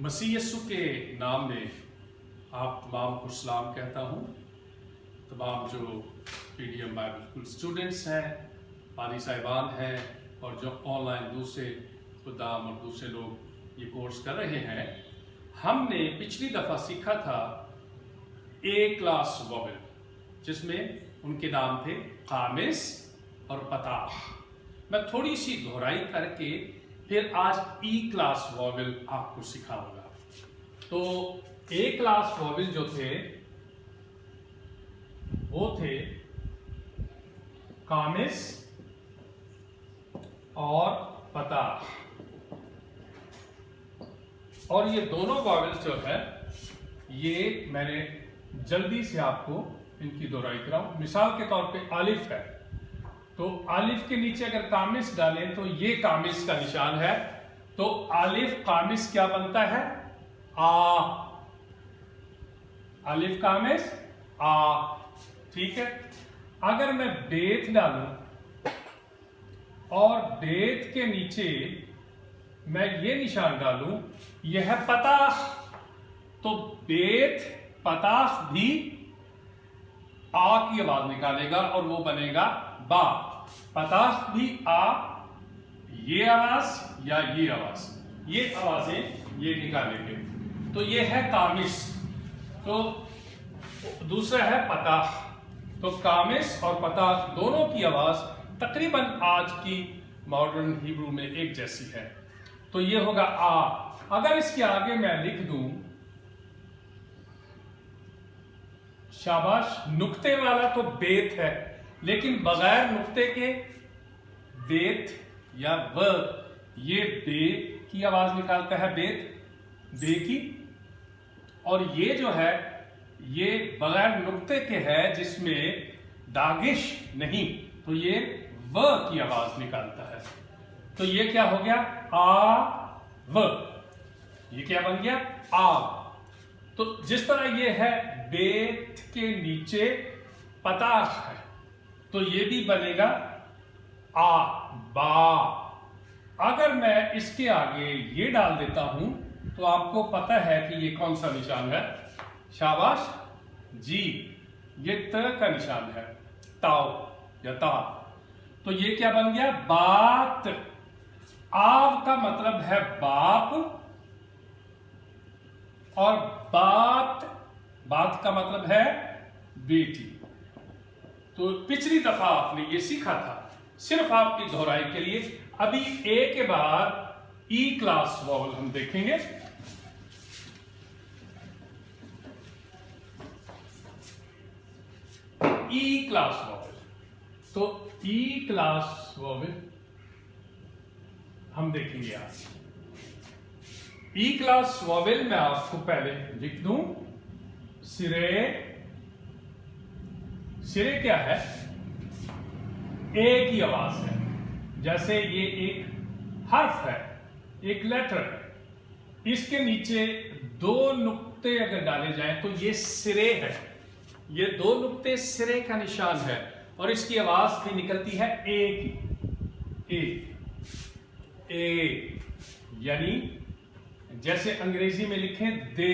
मसीह यीशु के नाम में आप तमाम को सलाम कहता हूँ। तमाम जो पीडीएम बाइबल स्कूल स्टूडेंट्स हैं, पारी साहिबान हैं और जो ऑनलाइन दूसरे खुदाम और दूसरे लोग ये कोर्स कर रहे हैं, हमने पिछली दफ़ा सीखा था ए क्लास वॉवेल, जिसमें उनके नाम थे कामिस और पताह। मैं थोड़ी सी दोहराई करके फिर आज ई क्लास वॉवेल आपको सिखाऊंगा। तो ए क्लास वॉवेल जो थे वो थे कामिस और पताह, और ये दोनों वॉवेल्स जो है ये मैंने जल्दी से आपको इनकी दोहराई कराऊं। मिसाल के तौर पे आलिफ है, तो आलिफ के नीचे अगर कामिस डालें तो ये कामिस का निशान है, तो आलिफ कामिस क्या बनता है? आ। आलिफ कामिस आ, ठीक है। अगर मैं बेत डालूं और बेत के नीचे मैं ये निशान डालूं, यह है पताह, तो बेत पताह भी आ की आवाज निकालेगा और वो बनेगा बा। पताह भी आ, ये आवाज या ये आवाज, ये आवाजें ये निकालेंगे। तो ये है कामिस, तो दूसरा है पताह। तो कामिस और पताह दोनों की आवाज तकरीबन आज की मॉडर्न हिब्रू में एक जैसी है। तो ये होगा आ। अगर इसके आगे मैं लिख दूं शाबाश, नुक्ते वाला तो बेत है, लेकिन बगैर नुक्ते के बेत या व, ये बे की आवाज निकालता है, बेत बे की। और ये जो है ये बगैर नुक्ते के है, जिसमें दागिश नहीं, तो ये व की आवाज निकालता है। तो ये क्या हो गया? आ व। ये क्या बन गया? आ। तो जिस तरह ये है बेत के नीचे पताह है, तो ये भी बनेगा आ बा। अगर मैं इसके आगे ये डाल देता हूं तो आपको पता है कि ये कौन सा निशान है? शाबाश जी, ये त का निशान है, ताओ या ता। तो ये क्या बन गया? बात। आव का मतलब है बाप, और बात, बात का मतलब है बेटी। तो पिछली दफा आपने ये सीखा था, सिर्फ आपकी दोहराई के लिए। अभी ए के बाद ई क्लास वॉवल हम देखेंगे। ई क्लास वॉवल, तो ई क्लास वॉवल हम देखेंगे आज। ई क्लास वॉवेल में आपको पहले लिख दूं सिरे। सिरे क्या है? ए की आवाज है। जैसे ये एक हर्फ है, एक लेटर है, इसके नीचे दो नुक्ते अगर डाले जाएं तो ये सिरे है। ये दो नुक्ते सिरे का निशान है, और इसकी आवाज भी निकलती है ए की। ए यानी जैसे अंग्रेजी में लिखें दे,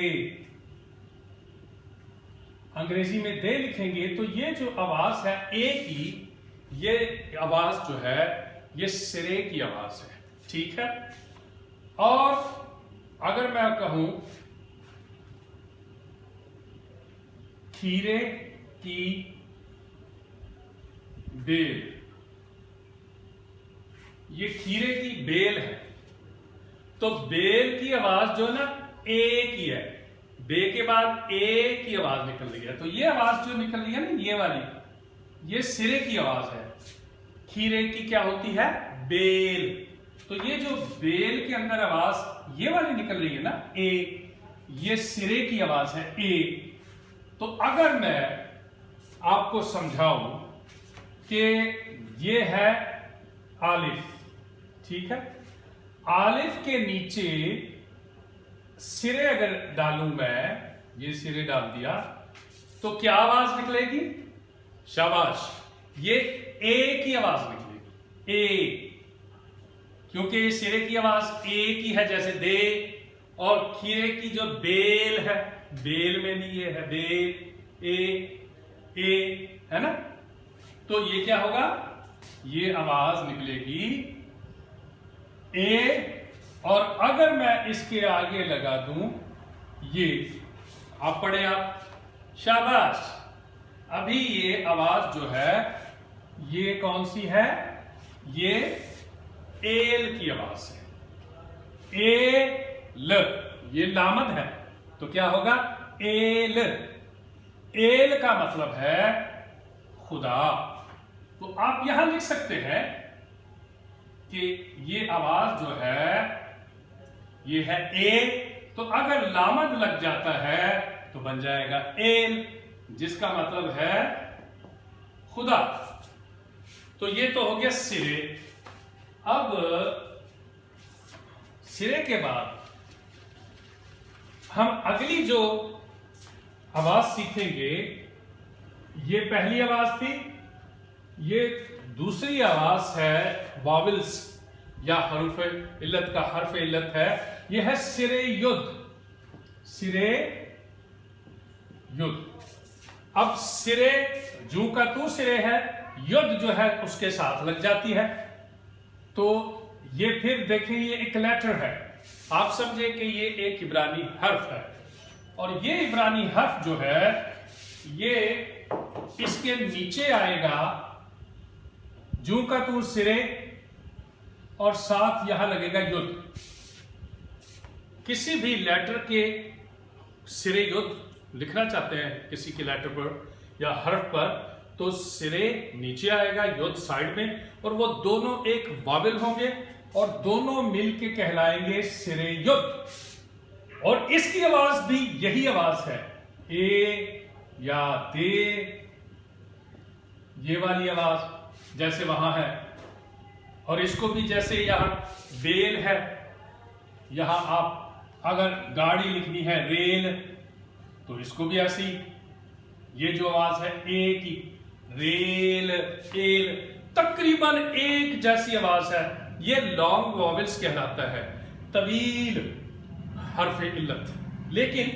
अंग्रेजी में दे लिखेंगे तो ये जो आवाज है ए की, ये आवाज जो है ये सिरे की आवाज है, ठीक है। और अगर मैं कहूं खीरे की बेल, ये खीरे की बेल है, तो बेल की आवाज जो ना ए की है, बे के बाद ए की आवाज निकल रही है। तो ये आवाज जो निकल रही है ना, ये वाली, ये सिरे की आवाज है। खीरे की क्या होती है? बेल। तो ये जो बेल के अंदर आवाज ये वाली निकल रही है ना, ए, ये सिरे की आवाज है, ए। तो अगर मैं आपको समझाऊं कि ये है आलिफ, ठीक है। आलिफ के नीचे सिरे अगर डालूं मैं, ये सिरे डाल दिया, तो क्या आवाज निकलेगी? शाबाश, ये ए की आवाज निकलेगी, ए। क्योंकि सिरे की आवाज ए की है, जैसे दे और खीरे की जो बेल है, बेल में भी ये है बेल, ए है ना। तो ये क्या होगा, ये आवाज निकलेगी ए। और अगर मैं इसके आगे लगा दूं ये, आप पढ़े आप, शाबाश। अभी ये आवाज जो है ये कौन सी है, ये एल की आवाज है। एल, ये लामद है तो क्या होगा, एल। एल का मतलब है खुदा। तो आप यहां लिख सकते हैं कि ये आवाज जो है ये है ए, तो अगर लामद लग जाता है तो बन जाएगा एल, जिसका मतलब है खुदा। तो ये तो हो गया सिरे। अब सिरे के बाद हम अगली जो आवाज सीखेंगे, ये पहली आवाज थी, ये दूसरी आवाज है वावल्स या हर्फ इल्लत का हर्फ इल्लत है, यह है सिरे युद्ध। सिरे युद्ध। अब सिरे जू का तू सिरे है, युद्ध जो है उसके साथ लग जाती है। तो ये फिर देखें, ये एक लेटर है, आप समझे कि ये एक इब्रानी हर्फ है। और ये इब्रानी हर्फ जो है ये इसके नीचे आएगा जू का तू सिरे, और साथ यहां लगेगा युद्ध। किसी भी लेटर के सिरे युद्ध लिखना चाहते हैं किसी के लेटर पर या हर्फ पर, तो सिरे नीचे आएगा, युद्ध साइड में, और वो दोनों एक वावल होंगे और दोनों मिलके कहलाएंगे सिरे युद्ध। और इसकी आवाज भी यही आवाज है, ए या दे, ये वाली आवाज जैसे वहां है। और इसको भी जैसे यहां बेल है, यहां आप अगर गाड़ी लिखनी है रेल, तो इसको भी ऐसी, ये जो आवाज है ए की, रेल, एल, तकरीबन एक जैसी आवाज है। ये लॉन्ग वॉवेल्स कहलाता है, तवील हर्फ इल्लत, लेकिन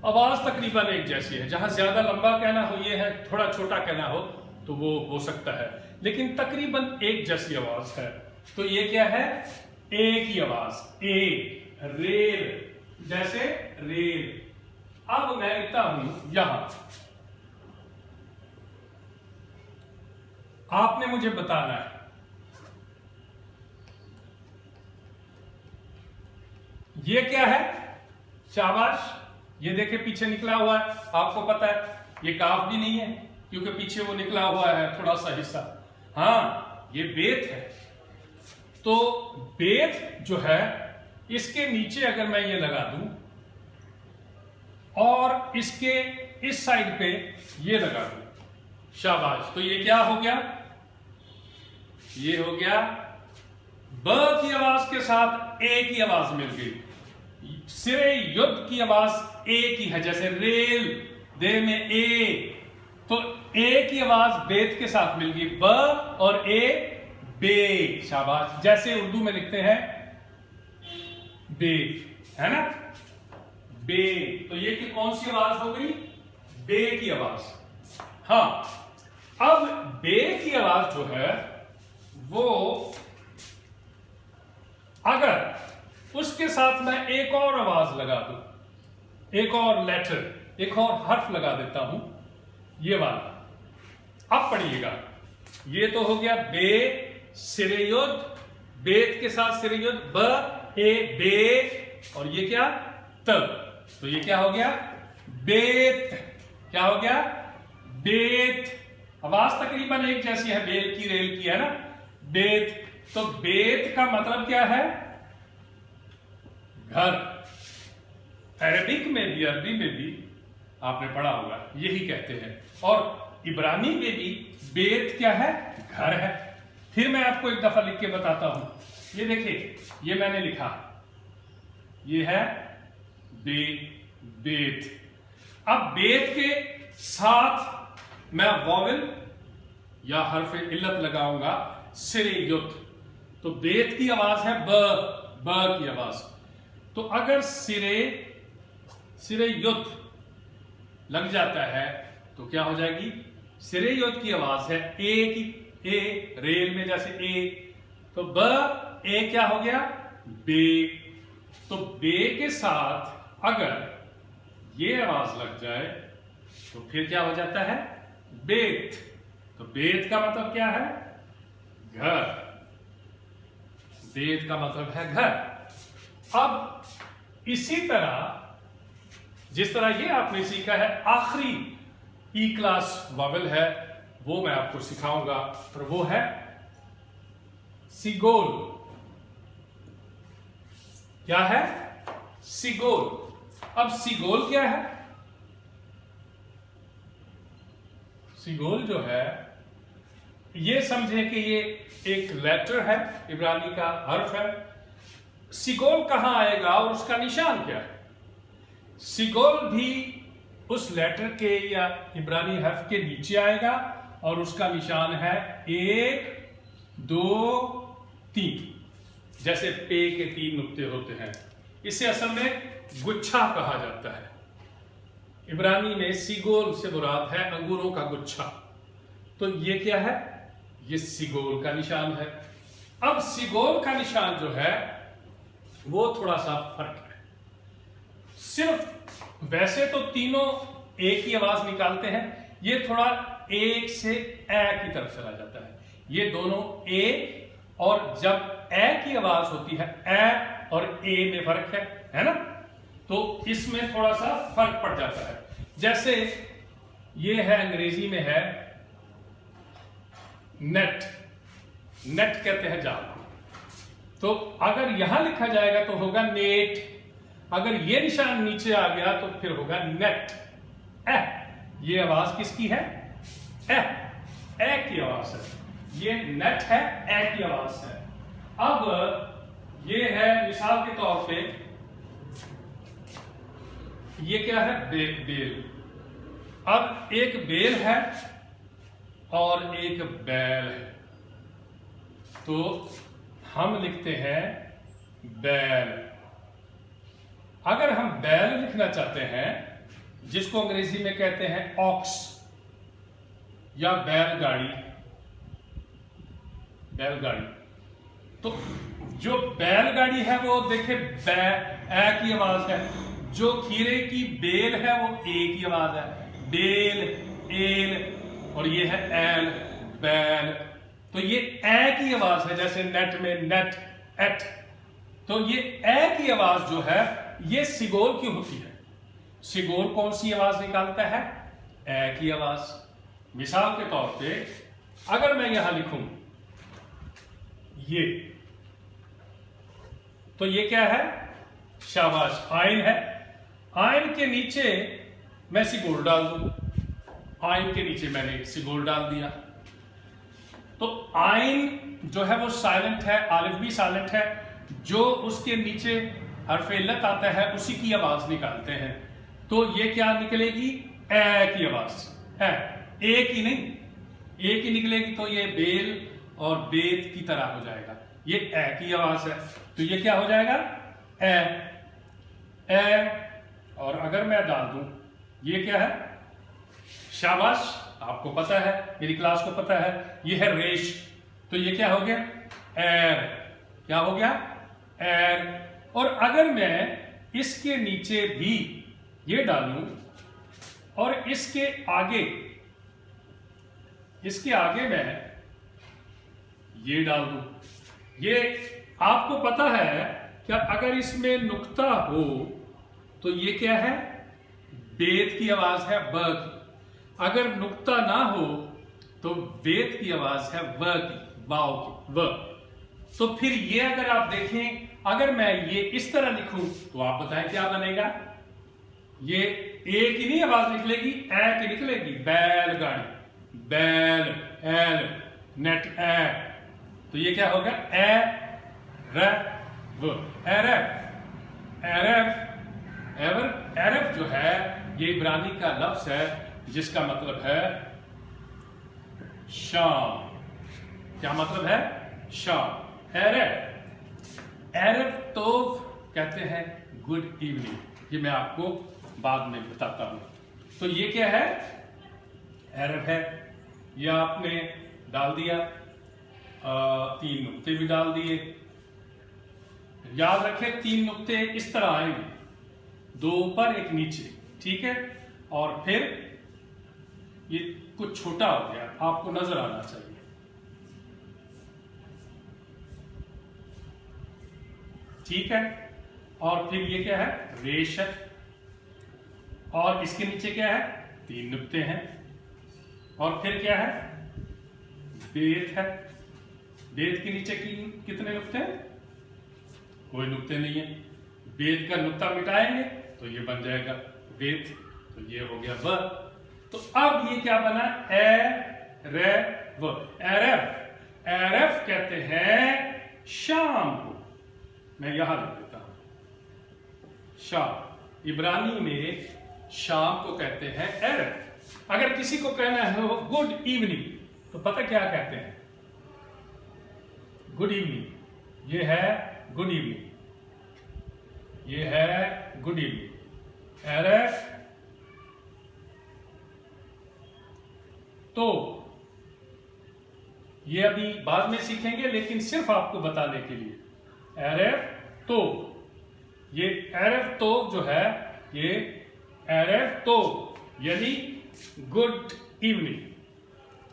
आवाज तकरीबन एक जैसी है। जहां ज्यादा लंबा कहना हो ये है, थोड़ा छोटा कहना हो तो वो हो सकता है, लेकिन तकरीबन एक जैसी आवाज है। तो ये क्या है, ए की आवाज, ए, रेल, जैसे रेल। अब मैं लिखता हूं यहां, आपने मुझे बताना है ये क्या है। शाबाश, ये देखे पीछे निकला हुआ है, आपको पता है ये काफ भी नहीं है क्योंकि पीछे वो निकला हुआ है थोड़ा सा हिस्सा। हाँ, ये बेत है। तो बेत जो है इसके नीचे अगर मैं ये लगा दूं और इसके इस साइड पे ये लगा दूं, शाबाश, तो ये क्या हो गया, ये हो गया ब की आवाज के साथ ए की आवाज मिल गई। सिरे युद्ध की आवाज ए की है, जैसे रेल, दे में ए, तो ए की आवाज बेत के साथ मिल गई, ब और ए, बे, शाबाश, जैसे उर्दू में लिखते हैं बे, है ना, बे। तो ये की कौन सी आवाज हो गई, बे की आवाज। हाँ, अब बे की आवाज जो है वो अगर उसके साथ मैं एक और आवाज लगा दूं, एक और लेटर, एक और हर्फ लगा देता हूं, ये वाला। अब पढ़िएगा, ये तो हो गया बे, सिरे युद्ध, बेत के साथ सिरे युद्ध, ब, ए, बे, और ये क्या, तब। तो ये क्या हो गया, बेत। क्या हो गया, बेत। आवाज तकरीबन एक जैसी है, बेल की, रेल की, है ना, बेत। तो बेत का मतलब क्या है, घर। अरबिक में भी, अरबी में भी आपने पढ़ा होगा, यही कहते हैं। और इब्रानी में भी बेत क्या है, घर है। फिर मैं आपको एक दफा लिख के बताता हूं। ये देखिए, ये मैंने लिखा, ये है बे, बेत। अब बेत के साथ मैं वॉवेल या हर्फ इल्लत लगाऊंगा, सिरे युद्ध। तो बेत की आवाज है ब, ब की आवाज। तो अगर सिरे युत लग जाता है तो क्या हो जाएगी? सिरे युत की आवाज है ए की, ए रेल में जैसे ए, तो ब ए क्या हो गया? बे। तो बे के साथ अगर ये आवाज लग जाए तो फिर क्या हो जाता है? बेत। तो बेत का मतलब क्या है? घर। बेत का मतलब है घर। अब इसी तरह जिस तरह ये आपने सीखा है, आखिरी ई क्लास वॉवेल है वो मैं आपको सिखाऊंगा, और वो है सिगोल। क्या है? सिगोल। अब सिगोल क्या है? सिगोल जो है, ये समझे कि ये एक लेटर है, इब्रानी का हर्फ है। सिगोल कहां आएगा और उसका निशान क्या है? सिगोल भी उस लेटर के या इब्रानी हर्फ के नीचे आएगा और उसका निशान है 1 2 3, जैसे पे के 3 नुक्ते होते हैं। इसे असल में गुच्छा कहा जाता है। इब्रानी में सिगोल से मुराद है अंगूरों का गुच्छा। तो ये क्या है? ये सिगोल का निशान है। अब सिगोल का निशान जो है वो थोड़ा सा फर्क है। सिर्फ वैसे तो तीनों एक ही आवाज निकालते हैं, ये थोड़ा एक से ए की तरफ चला जाता है। ये दोनों ए, और जब ए की आवाज होती है, ए और ए में फर्क है ना? तो इसमें थोड़ा सा फर्क पड़ जाता है। जैसे ये है, अंग्रेजी में है नेट, नेट कहते हैं जाल। तो अगर यहां लिखा जाएगा तो होगा नेट, अगर ये निशान नीचे आ गया तो फिर होगा नेट। ए, ये आवाज किसकी है? ए की आवाज है। ये नेट है, ए की आवाज है। अब ये है, मिसाल के तौर पे ये क्या है? बेल। अब एक बेल है और एक बैल है, तो हम लिखते हैं बैल। अगर हम बैल लिखना चाहते हैं, जिसको अंग्रेजी में कहते हैं ऑक्स या बैलगाड़ी, तो जो बैलगाड़ी है वो देखे ए की आवाज है, जो खीरे की बेल है वो ए की आवाज है, बेल, एल, और ये है एल, बैल। तो ये ए की आवाज है, जैसे नेट में नेट, एट। तो ये ए की आवाज जो है ये सिगोल की होती है। सिगोल कौन सी आवाज निकालता है? ए की आवाज। मिसाल के तौर पे अगर मैं यहां लिखूं ये, तो ये क्या है? शाबाश, आइन है। आइन के नीचे मैं सिगोल डाल दूं, आइन के नीचे मैंने सिगोल डाल दिया, तो आइन जो है वो साइलेंट है, आलिफ भी साइलेंट है। जो उसके नीचे हर्फ इल्लत आता है उसी की आवाज निकालते हैं। तो ये क्या निकलेगी? ए की आवाज है, ए की नहीं, ए की निकलेगी तो ये बेल और बेत की तरह हो जाएगा। ये ए की आवाज है, तो ये क्या हो जाएगा? ए। और अगर मैं डाल दूं, ये क्या है? शाबाश, आपको पता है, मेरी क्लास को पता है, ये है रेश। तो ये क्या हो गया? एर। क्या हो गया? एर। और अगर मैं इसके नीचे भी ये डालूं और इसके आगे मैं ये डाल दूं, ये आपको पता है क्या? अगर इसमें नुक्ता हो तो ये क्या है? बेत की आवाज है, ब की। अगर नुक्ता ना हो तो बेत की आवाज है व की, वाव की, व। तो फिर ये अगर आप देखें, अगर मैं ये इस तरह लिखूं तो आप बताएं क्या बनेगा? ये ए की नहीं आवाज निकलेगी, ए की निकलेगी। बैलगाड़ी, बैल, एल, नेट, ए। तो ये क्या होगा? ए र व, एरफ। एरफ जो है ये इब्रानी का लफ्ज है जिसका मतलब है शाम। क्या मतलब है? शाम। एरफ तो कहते हैं गुड इवनिंग। ये मैं आपको बाद में बताता हूं। तो ये क्या है? एरर है। ये आपने डाल दिया, 3 नुक्ते भी डाल दिए। याद रखें 3 नुक्ते इस तरह आएंगे, 2 ऊपर 1 नीचे, ठीक है। और फिर ये कुछ छोटा हो गया, आपको नजर आना चाहिए। ठीक है। और फिर ये क्या है? रेश है। और इसके नीचे क्या है? 3 नुक्ते हैं। और फिर क्या है? बेत है। बेत के नीचे कितने नुक्ते हैं? कोई नुक्ते नहीं है। बेत का नुक्ता मिटाएंगे तो ये बन जाएगा बेत। तो ये हो गया व। तो अब ये क्या बना? एरव। एरफ। एरफ कहते हैं शाम को। मैं यहां लिख देता हूं, शाम। इब्रानी में शाम को कहते हैं एरफ। अगर किसी को कहना है गुड इवनिंग तो पता क्या कहते हैं? Good evening. ये है गुड इवनिंग, ये है गुड इवनिंग। एरफ। तो ये अभी बाद में सीखेंगे, लेकिन सिर्फ आपको बताने के लिए। एरफ तो, ये एरफ तो जो है, ये एरफ तो यानी गुड इवनिंग।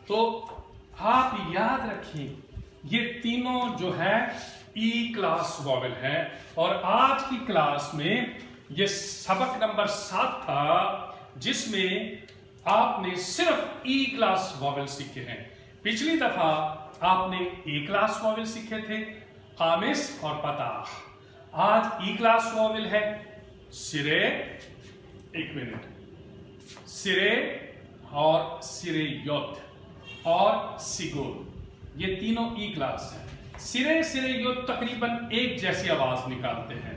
तो आप याद रखिए ये तीनों जो है ई क्लास वॉवेल है। और आज की क्लास में ये सबक नंबर 7 था, जिसमें आपने सिर्फ ई क्लास वॉवेल सीखे हैं। पिछली दफा आपने ए क्लास वॉवेल सीखे थे, कामिस और पताह। आज ई क्लास वॉवेल है सिरे, 1 मिनट, सिरे और सिरे योत और सिगोल। ये तीनों ई क्लास है। सिरे सिरे योत तकरीबन एक जैसी आवाज निकालते हैं,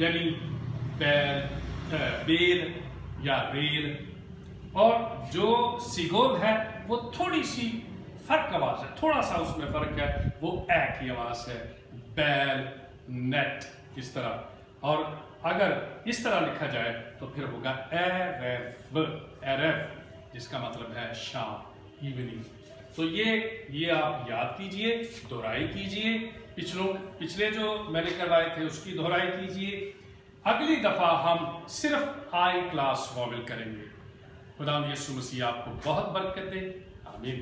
यानी बेल या रेल। और जो सिगोल है वो थोड़ी सी फर्क आवाज है, थोड़ा सा उसमें फर्क है, वो ए की आवाज है, बैल, नेट, इस तरह। और अगर इस तरह लिखा जाए तो फिर होगा एरफ, एरफ, जिसका मतलब है शाम, इवनिंग। तो ये आप याद कीजिए, दोहराई कीजिए। पिछले जो मैंने करवाए थे उसकी दोहराई कीजिए। अगली दफा हम सिर्फ आई क्लास वॉवेल करेंगे। खुदा यीशु मसीह आपको बहुत बरकत दे। आमीन।